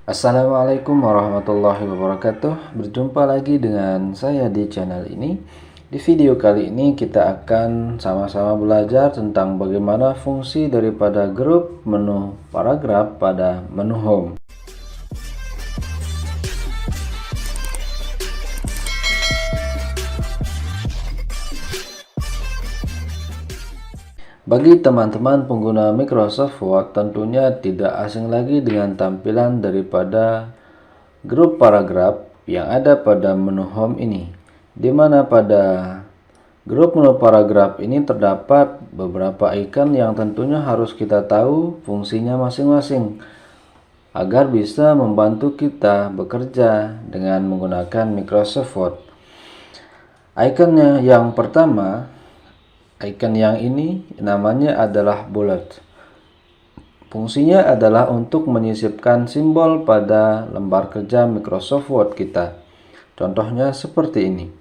Assalamualaikum warahmatullahi wabarakatuh. Berjumpa lagi dengan saya di channel ini. Di video kali ini kita akan sama-sama belajar tentang bagaimana fungsi daripada grup menu paragraf pada menu home. Bagi teman-teman pengguna Microsoft Word, tentunya tidak asing lagi dengan tampilan daripada grup paragraf yang ada pada menu home ini, di mana pada grup menu paragraf ini terdapat beberapa icon yang tentunya harus kita tahu fungsinya masing-masing agar bisa membantu kita bekerja dengan menggunakan Microsoft Word. Ikonnya yang pertama, icon yang ini namanya adalah bullet. Fungsinya adalah untuk menyisipkan simbol pada lembar kerja Microsoft Word kita. Contohnya seperti ini.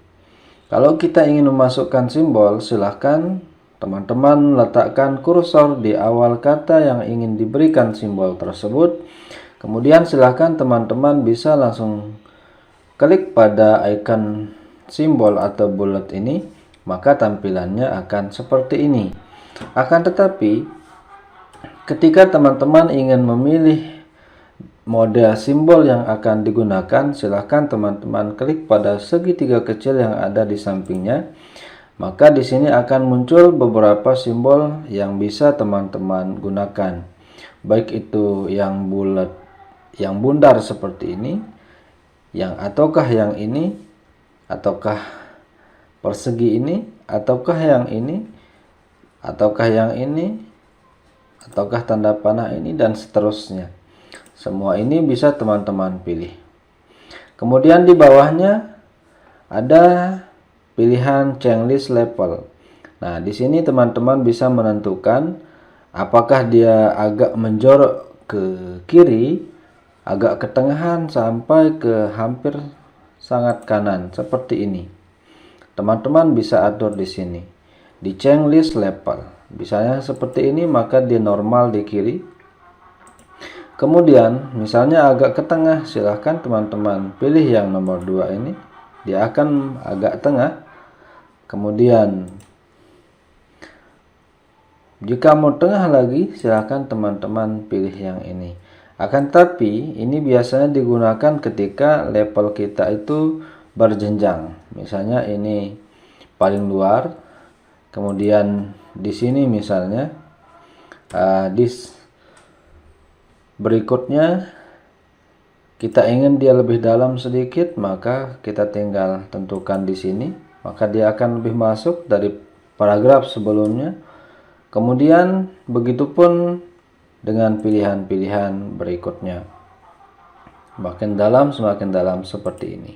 Kalau kita ingin memasukkan simbol, silahkan teman-teman letakkan kursor di awal kata yang ingin diberikan simbol tersebut. Kemudian silahkan teman-teman bisa langsung klik pada icon simbol atau bullet ini, maka tampilannya akan seperti ini. Akan tetapi, ketika teman-teman ingin memilih model simbol yang akan digunakan, silahkan teman-teman klik pada segitiga kecil yang ada di sampingnya. Maka di sini akan muncul beberapa simbol yang bisa teman-teman gunakan. Baik itu yang bulat, yang bundar seperti ini, ataukah yang ini, ataukah persegi ini, ataukah yang ini, ataukah yang ini, ataukah tanda panah ini, dan seterusnya. Semua ini bisa teman-teman pilih. Kemudian di bawahnya ada pilihan change list level. Nah, di sini teman-teman bisa menentukan apakah dia agak menjorok ke kiri, agak ke tengahan, sampai ke hampir sangat kanan seperti ini. Teman-teman bisa atur di sini di change list level. Misalnya seperti ini, maka dia normal di kiri. Kemudian misalnya agak ke tengah, silahkan teman-teman pilih yang nomor 2 ini, dia akan agak tengah. Kemudian jika mau tengah lagi, silahkan teman-teman pilih yang ini. Akan tapi ini biasanya digunakan ketika level kita itu berjenjang. Misalnya ini paling luar, kemudian di sini misalnya berikutnya kita ingin dia lebih dalam sedikit, maka kita tinggal tentukan di sini, maka dia akan lebih masuk dari paragraf sebelumnya. Kemudian begitupun dengan pilihan-pilihan berikutnya, semakin dalam seperti ini.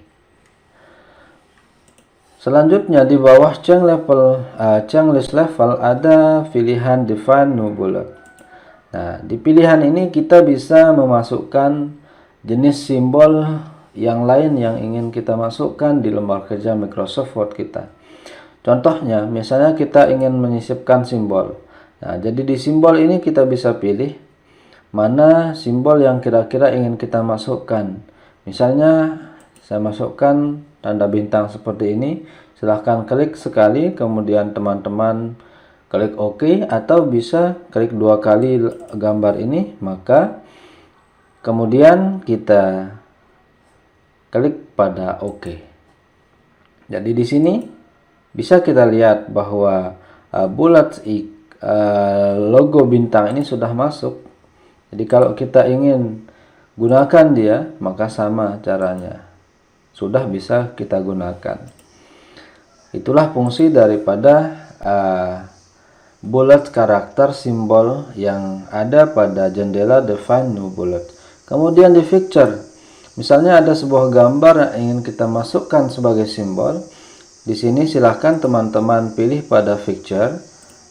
Selanjutnya di bawah change list level ada pilihan define new bullet. Nah, di pilihan ini kita bisa memasukkan jenis simbol yang lain yang ingin kita masukkan di lembar kerja Microsoft Word kita. Contohnya, misalnya kita ingin menyisipkan simbol. Nah, jadi di simbol ini kita bisa pilih mana simbol yang kira-kira ingin kita masukkan. Misalnya saya masukkan tanda bintang seperti ini. Silahkan klik sekali, kemudian teman-teman klik OK, atau bisa klik 2 kali gambar ini, maka kemudian kita klik pada OK. Jadi di sini bisa kita lihat bahwa logo bintang ini sudah masuk. Jadi kalau kita ingin gunakan dia, maka sama caranya, sudah bisa kita gunakan. Itulah fungsi daripada bullet karakter simbol yang ada pada jendela define new bullet. Kemudian di picture, misalnya ada sebuah gambar yang ingin kita masukkan sebagai simbol. Di sini silahkan teman-teman pilih pada picture,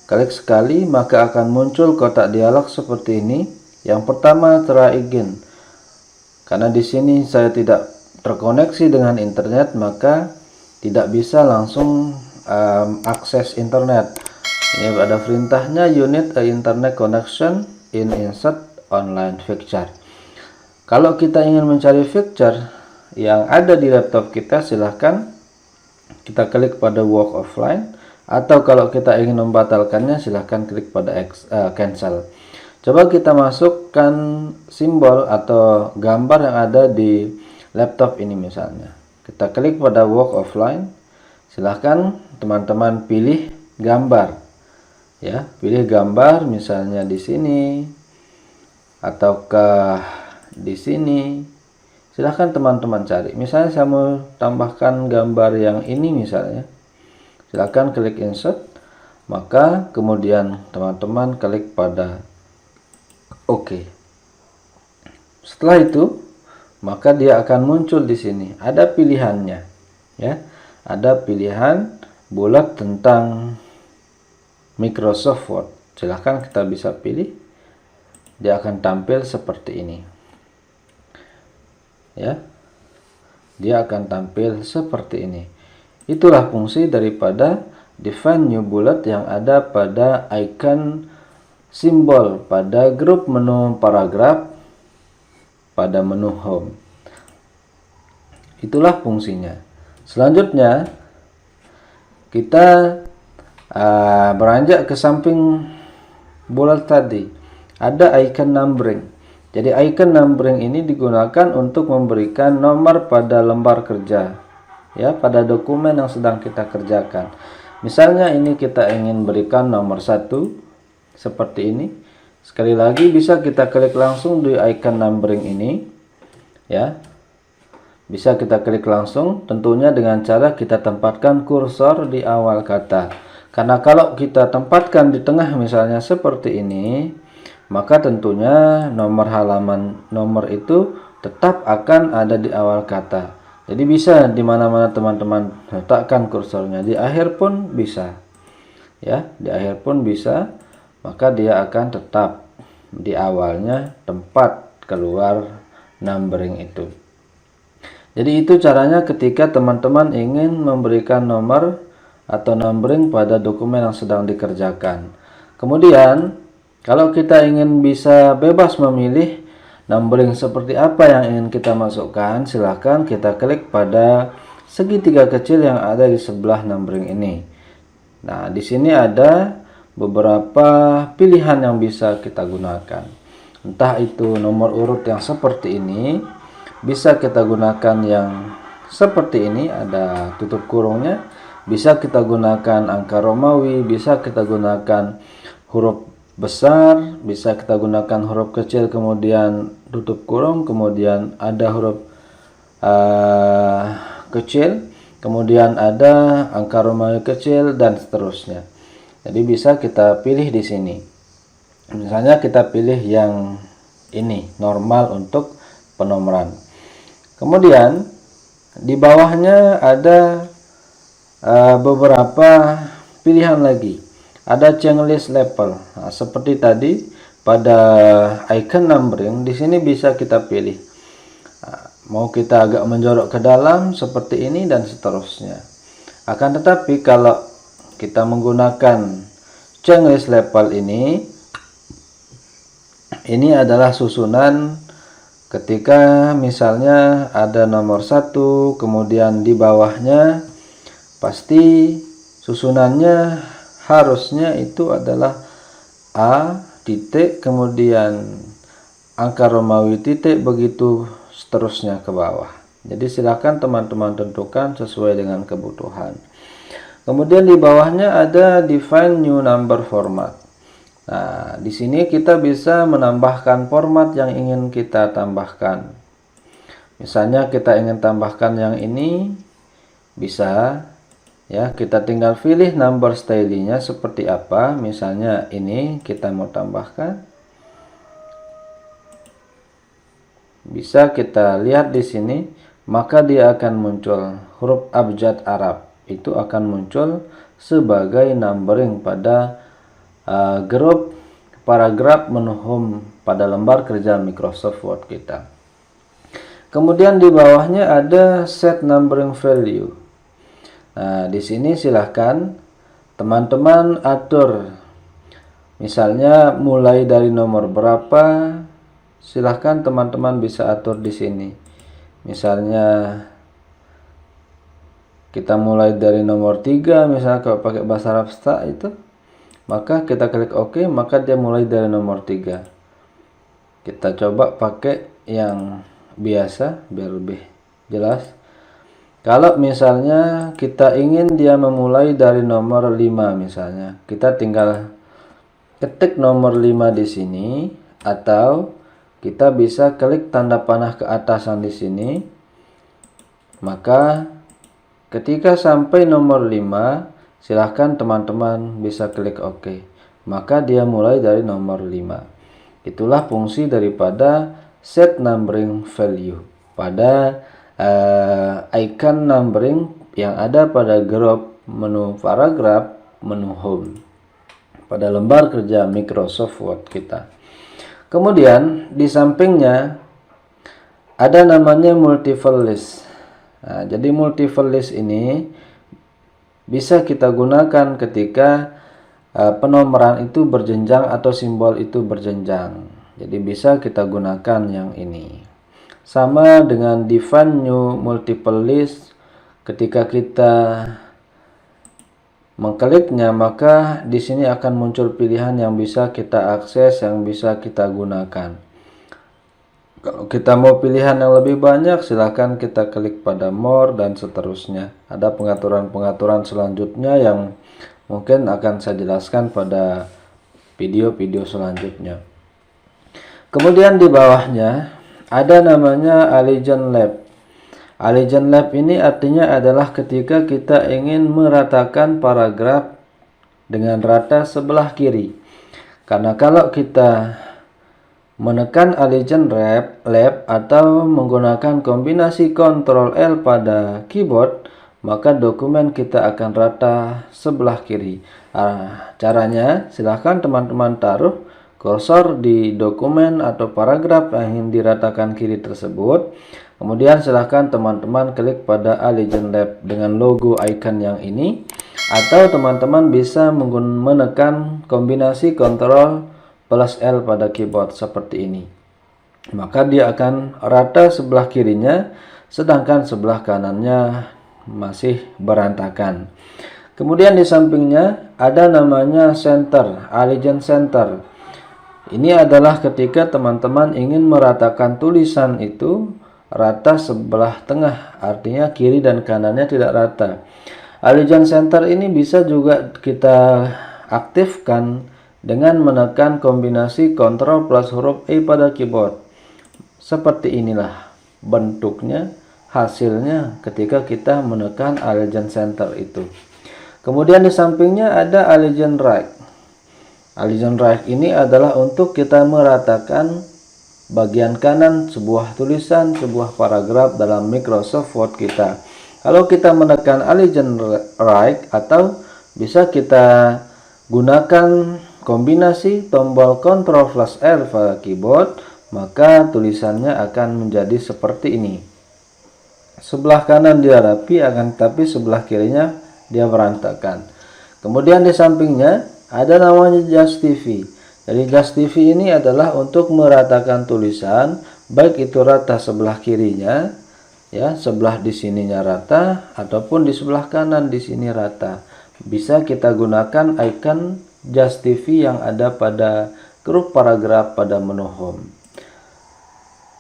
klik sekali, maka akan muncul kotak dialog seperti ini. Yang pertama, try again. Karena di sini saya tidak terkoneksi dengan internet, maka tidak bisa langsung akses internet. Ini ada perintahnya, you need a internet connection in insert online picture. Kalau kita ingin mencari feature yang ada di laptop kita, silahkan kita klik pada work offline, atau kalau kita ingin membatalkannya silahkan klik pada cancel. Coba kita masukkan simbol atau gambar yang ada di laptop ini. Misalnya kita klik pada work offline, silahkan teman-teman pilih gambar, ya, pilih gambar misalnya di sini ataukah di sini. Silahkan teman-teman cari. Misalnya saya mau tambahkan gambar yang ini misalnya, silahkan klik insert, maka kemudian teman-teman klik pada OK. Setelah itu maka dia akan muncul di sini, ada pilihannya, ya, ada pilihan bulat tentang Microsoft Word. Silahkan kita bisa pilih, dia akan tampil seperti ini, ya, dia akan tampil seperti ini. Itulah fungsi daripada define new bullet yang ada pada icon simbol pada grup menu paragraf pada menu home. Itulah fungsinya. Selanjutnya kita beranjak ke samping bullet tadi, ada icon numbering. Jadi icon numbering ini digunakan untuk memberikan nomor pada lembar kerja, ya, pada dokumen yang sedang kita kerjakan. Misalnya ini kita ingin berikan nomor 1 seperti ini. Sekali lagi bisa kita klik langsung di icon numbering ini, ya. Bisa kita klik langsung, tentunya dengan cara kita tempatkan kursor di awal kata. Karena kalau kita tempatkan di tengah misalnya seperti ini, maka tentunya nomor halaman nomor itu tetap akan ada di awal kata. Jadi bisa di mana-mana teman-teman letakkan kursornya, di akhir pun bisa, ya, di akhir pun bisa, maka dia akan tetap di awalnya tempat keluar numbering itu. Jadi itu caranya ketika teman-teman ingin memberikan nomor atau numbering pada dokumen yang sedang dikerjakan. Kemudian kalau kita ingin bisa bebas memilih numbering seperti apa yang ingin kita masukkan, silahkan kita klik pada segitiga kecil yang ada di sebelah numbering ini. Nah, di sini ada beberapa pilihan yang bisa kita gunakan. Entah itu nomor urut yang seperti ini, bisa kita gunakan yang seperti ini, ada tutup kurungnya. Bisa kita gunakan angka Romawi, bisa kita gunakan huruf besar, bisa kita gunakan huruf kecil kemudian tutup kurung, kemudian ada huruf kecil, kemudian ada angka Romawi kecil, dan seterusnya. Jadi bisa kita pilih di sini. Misalnya kita pilih yang ini, normal untuk penomoran. Kemudian di bawahnya ada beberapa pilihan lagi. Ada change list level. Nah, seperti tadi pada icon numbering, di sini bisa kita pilih. Nah, mau kita agak menjorok ke dalam seperti ini dan seterusnya. Akan tetapi kalau kita menggunakan change list level ini adalah susunan ketika misalnya ada nomor 1, kemudian di bawahnya pasti susunannya harusnya itu adalah A titik, kemudian angka Romawi titik, begitu seterusnya ke bawah. Jadi silakan teman-teman tentukan sesuai dengan kebutuhan. Kemudian di bawahnya ada define new number format. Nah, di sini kita bisa menambahkan format yang ingin kita tambahkan. Misalnya kita ingin tambahkan yang ini, bisa, ya, kita tinggal pilih number style-nya seperti apa. Misalnya ini kita mau tambahkan. Bisa kita lihat di sini, maka dia akan muncul huruf abjad Arab. Itu akan muncul sebagai numbering pada grup paragraf menu home pada lembar kerja Microsoft Word kita. Kemudian di bawahnya ada set numbering value. Nah, di sini silahkan teman-teman atur, misalnya mulai dari nomor berapa silahkan teman-teman bisa atur di sini. Misalnya kita mulai dari nomor 3, misalnya kalau pakai bahasa Arab itu, maka kita klik OK, maka dia mulai dari nomor 3. Kita coba pakai yang biasa biar lebih jelas. Kalau misalnya kita ingin dia memulai dari nomor 5 misalnya, kita tinggal ketik nomor 5 di sini, atau kita bisa klik tanda panah ke atasan di sini. Maka ketika sampai nomor 5, silahkan teman-teman bisa klik OK. Maka dia mulai dari nomor 5. Itulah fungsi daripada set numbering value pada icon numbering yang ada pada grup menu paragraf, menu home pada lembar kerja Microsoft Word kita. Kemudian di sampingnya ada namanya multiple list. Nah, jadi multiple list ini bisa kita gunakan ketika penomoran itu berjenjang atau simbol itu berjenjang. Jadi bisa kita gunakan yang ini. Sama dengan define new multiple list, ketika kita mengkliknya, maka di sini akan muncul pilihan yang bisa kita akses, yang bisa kita gunakan. Kalau kita mau pilihan yang lebih banyak, silahkan kita klik pada more dan seterusnya. Ada pengaturan-pengaturan selanjutnya yang mungkin akan saya jelaskan pada video-video selanjutnya. Kemudian di bawahnya ada namanya Allegiance Lab. Allegiance Lab ini artinya adalah ketika kita ingin meratakan paragraf dengan rata sebelah kiri. Karena kalau kita menekan Allegiance Lab atau menggunakan kombinasi Ctrl L pada keyboard, maka dokumen kita akan rata sebelah kiri. Caranya silahkan teman-teman taruh kursor di dokumen atau paragraf yang ingin diratakan kiri tersebut. Kemudian silahkan teman-teman klik pada Allegiance Lab dengan logo icon yang ini, atau teman-teman bisa menekan kombinasi Ctrl plus L pada keyboard seperti ini. Maka dia akan rata sebelah kirinya, sedangkan sebelah kanannya masih berantakan. Kemudian di sampingnya ada namanya center, Allegiance Center. Ini adalah ketika teman-teman ingin meratakan tulisan itu rata sebelah tengah, artinya kiri dan kanannya tidak rata. Allegiance Center ini bisa juga kita aktifkan dengan menekan kombinasi Ctrl plus huruf E pada keyboard. Seperti inilah bentuknya, hasilnya ketika kita menekan Allegiance Center itu. Kemudian di sampingnya ada Allegiance Right. Allegiance Right ini adalah untuk kita meratakan bagian kanan sebuah tulisan, sebuah paragraf dalam Microsoft Word kita. Kalau kita menekan Allegiance Right, atau bisa kita gunakan kombinasi tombol Ctrl plus L pada keyboard, maka tulisannya akan menjadi seperti ini. Sebelah kanan dia rapi, akan tetapi sebelah kirinya dia berantakan. Kemudian di sampingnya ada namanya Just TV. Jadi Just TV ini adalah untuk meratakan tulisan, baik itu rata sebelah kirinya, ya, sebelah di sininya rata, ataupun di sebelah kanan di sini rata. Bisa kita gunakan icon Just TV yang ada pada grup paragraf pada menu home.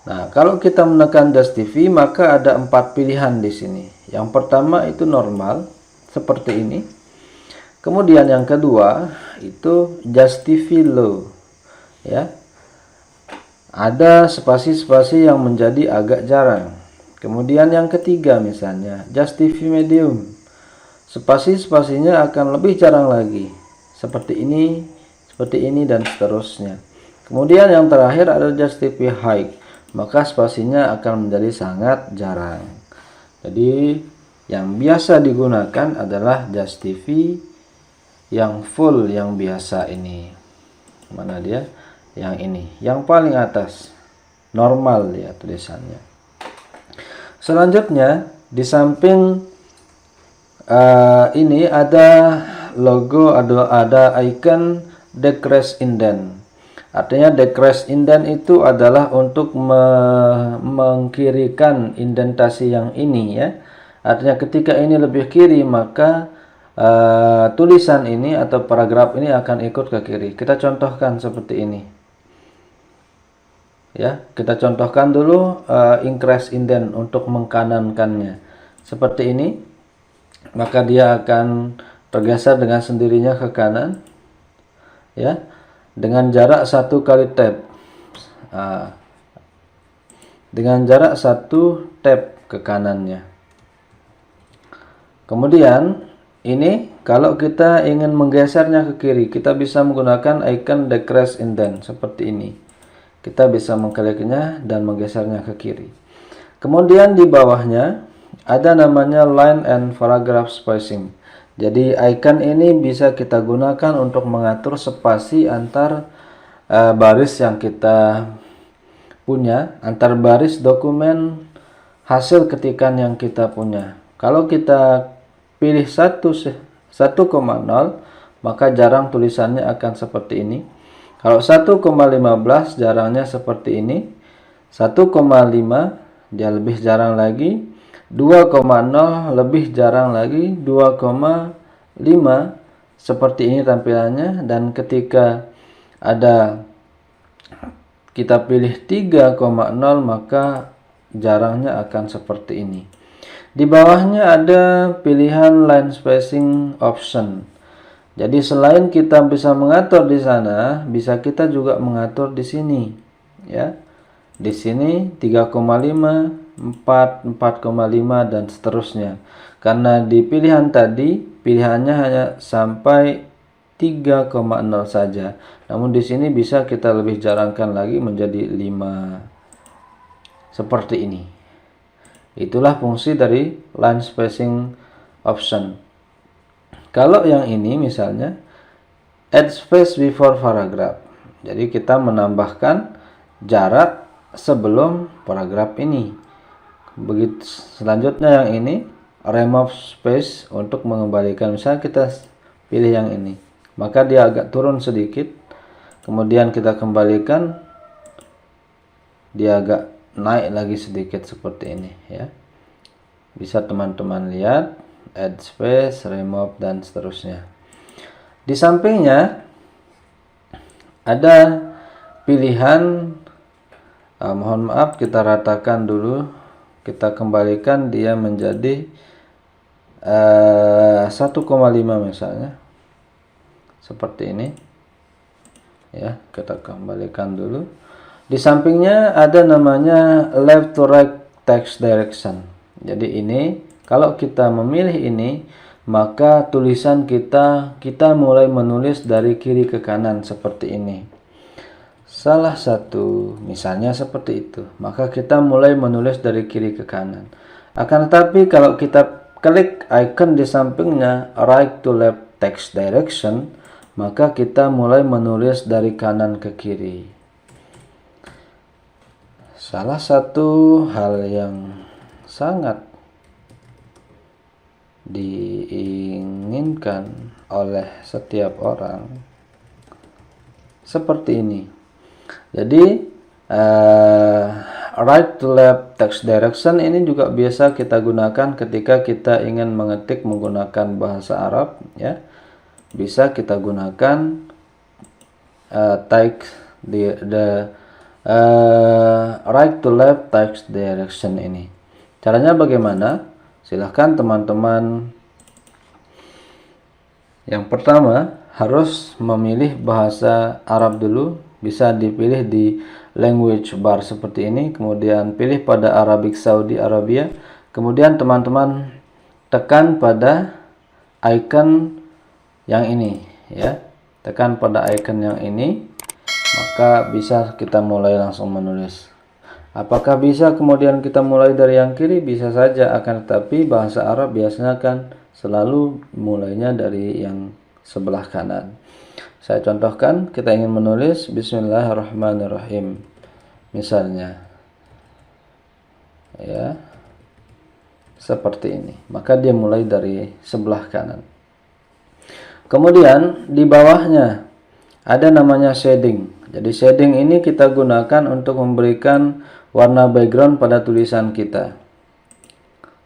Nah, kalau kita menekan Just TV, maka ada 4 pilihan di sini. Yang pertama itu normal, seperti ini. Kemudian yang kedua itu Just TV Low, ya. Ada spasi-spasi yang menjadi agak jarang. Kemudian yang ketiga misalnya Just TV Medium, spasi-spasinya akan lebih jarang lagi, seperti ini dan seterusnya. Kemudian yang terakhir ada Just TV High, maka spasinya akan menjadi sangat jarang. Jadi yang biasa digunakan adalah Just TV yang full, yang biasa ini. Mana dia? Yang ini, yang paling atas, normal ya tulisannya. Selanjutnya di samping ini ada logo, ada icon decrease indent. Artinya decrease indent itu adalah untuk mengkirikan indentasi yang ini ya. Artinya ketika ini lebih kiri, maka tulisan ini atau paragraf ini akan ikut ke kiri. Kita contohkan seperti ini. Ya, kita contohkan dulu increase indent untuk mengkanankannya. Seperti ini. Maka dia akan tergeser dengan sendirinya ke kanan. Ya. Dengan jarak 1 kali tab. Dengan jarak 1 tab ke kanannya. Kemudian ini kalau kita ingin menggesernya ke kiri, kita bisa menggunakan icon decrease indent seperti ini. Kita bisa mengkliknya dan menggesernya ke kiri. Kemudian di bawahnya ada namanya line and paragraph spacing. Jadi icon ini bisa kita gunakan untuk mengatur spasi antar baris yang kita punya, antar baris dokumen hasil ketikan yang kita punya. Kalau kita pilih 1,0, maka jarang tulisannya akan seperti ini. Kalau 1,15 jarangnya seperti ini. 1,5 dia lebih jarang lagi. 2,0 lebih jarang lagi. 2,5 seperti ini tampilannya. Dan ketika kita pilih 3,0, maka jarangnya akan seperti ini. Di bawahnya ada pilihan line spacing option. Jadi selain kita bisa mengatur di sana, bisa kita juga mengatur di sini, ya. Di sini 3,5, 4, 4,5 dan seterusnya. Karena di pilihan tadi pilihannya hanya sampai 3,0 saja. Namun di sini bisa kita lebih jarangkan lagi menjadi 5. Seperti ini. Itulah fungsi dari line spacing option. Kalau yang ini misalnya add space before paragraph. Jadi kita menambahkan jarak sebelum paragraf ini. Begitu selanjutnya yang ini remove space untuk mengembalikan. Misalnya kita pilih yang ini, maka dia agak turun sedikit. Kemudian kita kembalikan, dia agak naik lagi sedikit seperti ini ya. Bisa teman-teman lihat, add space, remove dan seterusnya. Di sampingnya ada pilihan mohon maaf, kita ratakan dulu, kita kembalikan dia menjadi 1,5 misalnya seperti ini ya. Kita kembalikan dulu. Di sampingnya ada namanya left to right text direction. Jadi ini kalau kita memilih ini, maka tulisan kita mulai menulis dari kiri ke kanan seperti ini. Salah satu misalnya seperti itu, maka kita mulai menulis dari kiri ke kanan. Akan tetapi kalau kita klik icon di sampingnya right to left text direction, maka kita mulai menulis dari kanan ke kiri. Salah satu hal yang sangat diinginkan oleh setiap orang seperti ini. Jadi right to left text direction ini juga biasa kita gunakan ketika kita ingin mengetik menggunakan bahasa Arab ya. Bisa kita gunakan text right to left text direction ini. Caranya bagaimana? Silahkan teman-teman. Yang pertama harus memilih bahasa Arab dulu. Bisa dipilih di language bar seperti ini. Kemudian pilih pada Arabic Saudi Arabia. Kemudian teman-teman tekan pada icon yang ini ya. Tekan pada icon yang ini. Maka bisa kita mulai langsung menulis. Apakah bisa kemudian kita mulai dari yang kiri? Bisa saja, akan tetapi bahasa Arab biasanya kan selalu mulainya dari yang sebelah kanan. Saya contohkan, kita ingin menulis Bismillahirrahmanirrahim misalnya ya, seperti ini. Maka dia mulai dari sebelah kanan. Kemudian di bawahnya ada namanya shading. Jadi shading ini kita gunakan untuk memberikan warna background pada tulisan kita.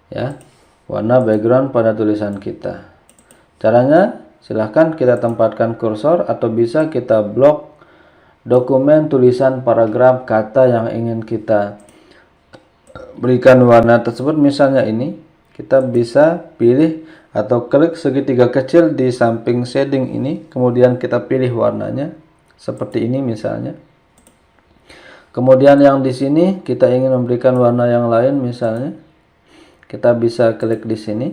Ya, warna background pada tulisan kita. Caranya silahkan kita tempatkan kursor atau bisa kita blok dokumen tulisan paragraf kata yang ingin kita berikan warna tersebut. Misalnya ini, kita bisa pilih atau klik segitiga kecil di samping shading ini, kemudian kita pilih warnanya seperti ini misalnya. Kemudian yang di sini kita ingin memberikan warna yang lain, misalnya kita bisa klik di sini.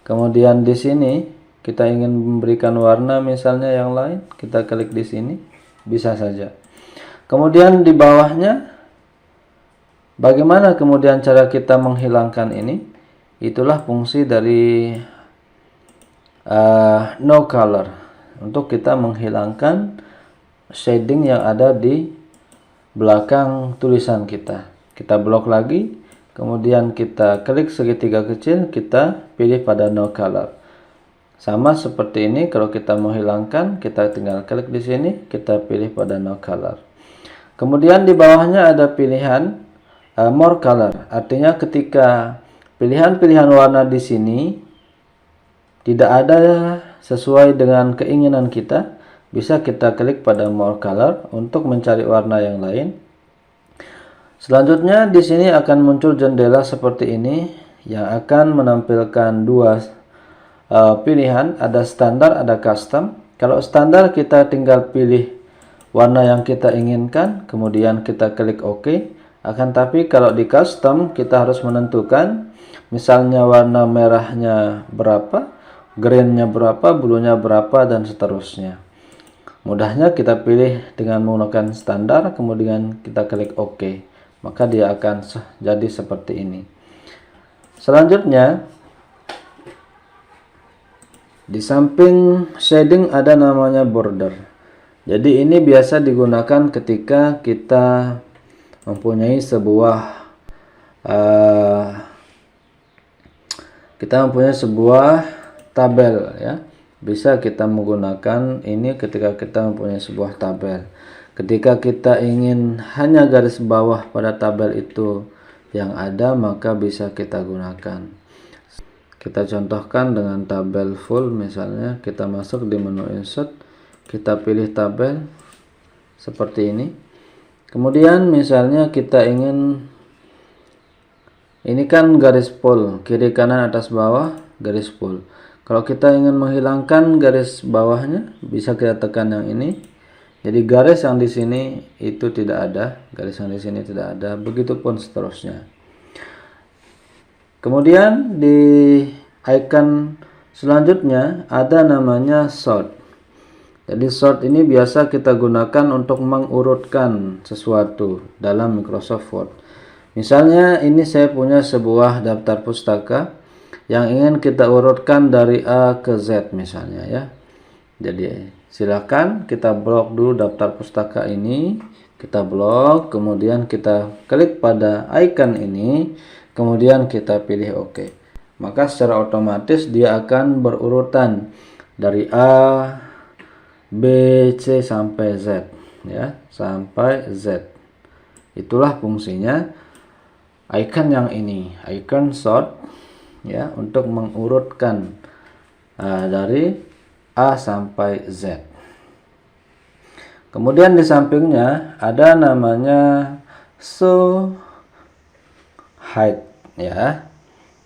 Kemudian di sini kita ingin memberikan warna misalnya yang lain, kita klik di sini, bisa saja. Kemudian di bawahnya, bagaimana kemudian cara kita menghilangkan ini? Itulah fungsi dari no color, untuk kita menghilangkan shading yang ada di belakang tulisan kita. Kita blok lagi, kemudian kita klik segitiga kecil, kita pilih pada no color. Sama seperti ini, kalau kita menghilangkan, kita tinggal klik di sini, kita pilih pada no color. Kemudian di bawahnya ada pilihan more color, artinya ketika pilihan-pilihan warna di sini tidak ada sesuai dengan keinginan kita, bisa kita klik pada more color untuk mencari warna yang lain. Selanjutnya di sini akan muncul jendela seperti ini yang akan menampilkan dua pilihan, ada standar, ada custom. Kalau standar kita tinggal pilih warna yang kita inginkan, kemudian kita klik OK. Akan tapi kalau di custom kita harus menentukan misalnya warna merahnya berapa, greennya berapa, bluenya berapa, dan seterusnya. Mudahnya kita pilih dengan menggunakan standar, kemudian kita klik OK. Maka dia akan jadi seperti ini. Selanjutnya, di samping shading ada namanya border. Jadi ini biasa digunakan ketika kita mempunyai sebuah tabel, ya. Bisa kita menggunakan ini ketika kita mempunyai sebuah tabel. Ketika kita ingin hanya garis bawah pada tabel itu yang ada, maka bisa kita gunakan. Kita contohkan dengan tabel full, misalnya kita masuk di menu insert, kita pilih tabel seperti ini. Kemudian misalnya kita ingin, ini kan garis full, kiri kanan atas bawah garis full. Kalau kita ingin menghilangkan garis bawahnya, bisa kita tekan yang ini. Jadi garis yang di sini itu tidak ada, garis yang di sini tidak ada, begitupun seterusnya. Kemudian di icon selanjutnya ada namanya sort. Jadi sort ini biasa kita gunakan untuk mengurutkan sesuatu dalam Microsoft Word. Misalnya ini saya punya sebuah daftar pustaka yang ingin kita urutkan dari A ke Z misalnya, ya. Jadi silakan kita blok dulu daftar pustaka ini, kita blok, kemudian kita klik pada icon ini, kemudian kita pilih OK. Maka secara otomatis dia akan berurutan dari A, B, C sampai Z, ya, sampai Z. Itulah fungsinya icon yang ini, icon sort, ya, untuk mengurutkan dari A sampai Z. Kemudian di sampingnya ada namanya show height, ya.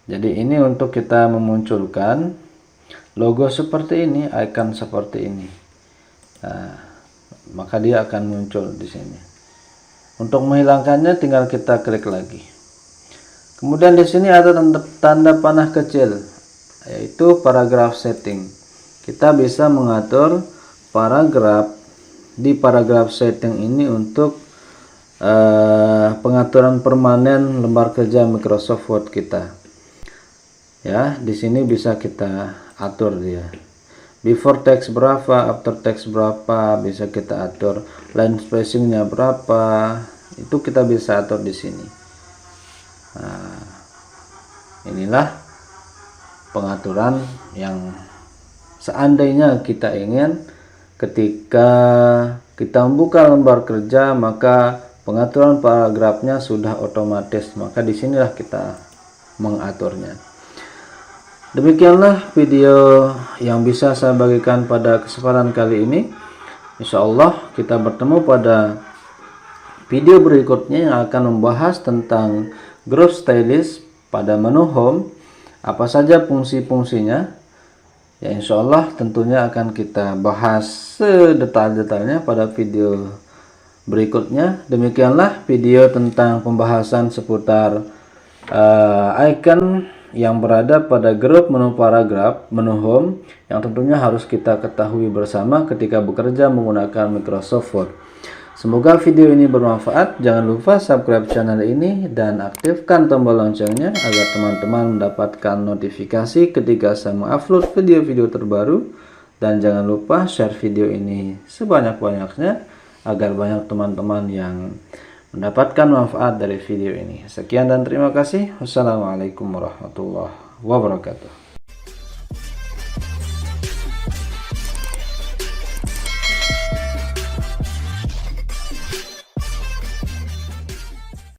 Jadi ini untuk kita memunculkan logo seperti ini, icon seperti ini. Nah, maka dia akan muncul di sini. Untuk menghilangkannya tinggal kita klik lagi. Kemudian di sini ada tanda panah kecil, yaitu paragraph setting. Kita bisa mengatur paragraf di paragraph setting ini untuk pengaturan permanen lembar kerja Microsoft Word kita. Ya, di sini bisa kita atur dia. Before text berapa, after text berapa, bisa kita atur. Line spacingnya berapa, itu kita bisa atur di sini. Nah, inilah pengaturan yang seandainya kita ingin ketika kita membuka lembar kerja, maka pengaturan paragrafnya sudah otomatis. Maka disinilah kita mengaturnya. Demikianlah video yang bisa saya bagikan pada kesempatan kali ini. Insya Allah kita bertemu pada video berikutnya yang akan membahas tentang grup stylist pada menu home, apa saja fungsi-fungsinya. Ya, insya Allah tentunya akan kita bahas sedetail-detailnya pada video berikutnya. Demikianlah video tentang pembahasan seputar icon yang berada pada grup menu paragraf, menu home, yang tentunya harus kita ketahui bersama ketika bekerja menggunakan Microsoft Word. Semoga video ini bermanfaat. Jangan lupa subscribe channel ini dan aktifkan tombol loncengnya agar teman-teman mendapatkan notifikasi ketika saya mengupload video-video terbaru. Dan jangan lupa share video ini sebanyak-banyaknya agar banyak teman-teman yang mendapatkan manfaat dari video ini. Sekian dan terima kasih. Wassalamualaikum warahmatullahi wabarakatuh.